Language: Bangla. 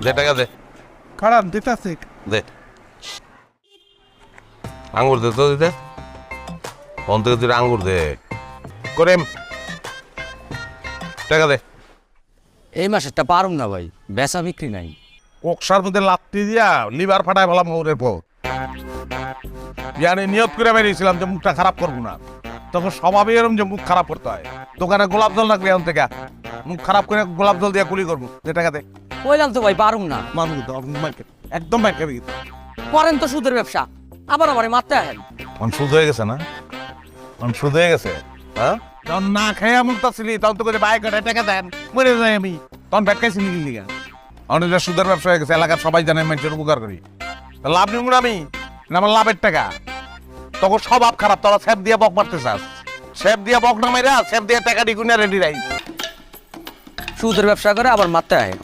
দে টাকা দে খারাপ দিতেছে দে আঙ্গুর দে তো দিতে ফোন থেকে তুই আঙ্গুর দে করেম টাকা দে এই মাসেরটা পারুম না ভাই, বেচা বিক্রি নাই। কক্সার মধ্যে লাত্তি দিয়া লিভার ফাটায় ফেলাম ওরের পর জানি নিয়ত করে বেরিয়েছিলাম যে মুখটা খারাপ করবো না, তখন স্বভাবে এরকম যে মুখ খারাপ করতে হয়। দোকানে গোলাপ জল রাখলে এখন থেকে মুখ খারাপ করে গোলাপ জল দিয়ে কুলি করবো, যে টাকা দে কইলাম তো ভাই পারুম না। মানুষ একদম ব্যাংকে করেন তো সুদের ব্যবসা, আবার আমারে মারতে আহেন। অন সুদ হয়ে গেছে না, অন সুদ হয়ে গেছে। হ্যাঁ তখন না খেয়ে মুখটা ছিলি তখন তো করে বাইক কাটে টাকা দেন মরে যাই আমি, তখন ব্যাট খাইছিলি কি লিগা? অনেক সুদের ব্যবসা হয়ে গেছে, এলাকার সবাই জানে মানুষের উপকার করি, লাভ নিব না আমি, না আমার লাভের টাকা। তখন স্বভাব খারাপ, তোরা স্যাপ দিয়ে বক মারতে চাস, স্যাপ দিয়ে বক না মেরা স্যাপ দিয়ে টাকা ডিগুনে রেডি রাই। সুদের ব্যবসা করে আবার মারতে আহেন।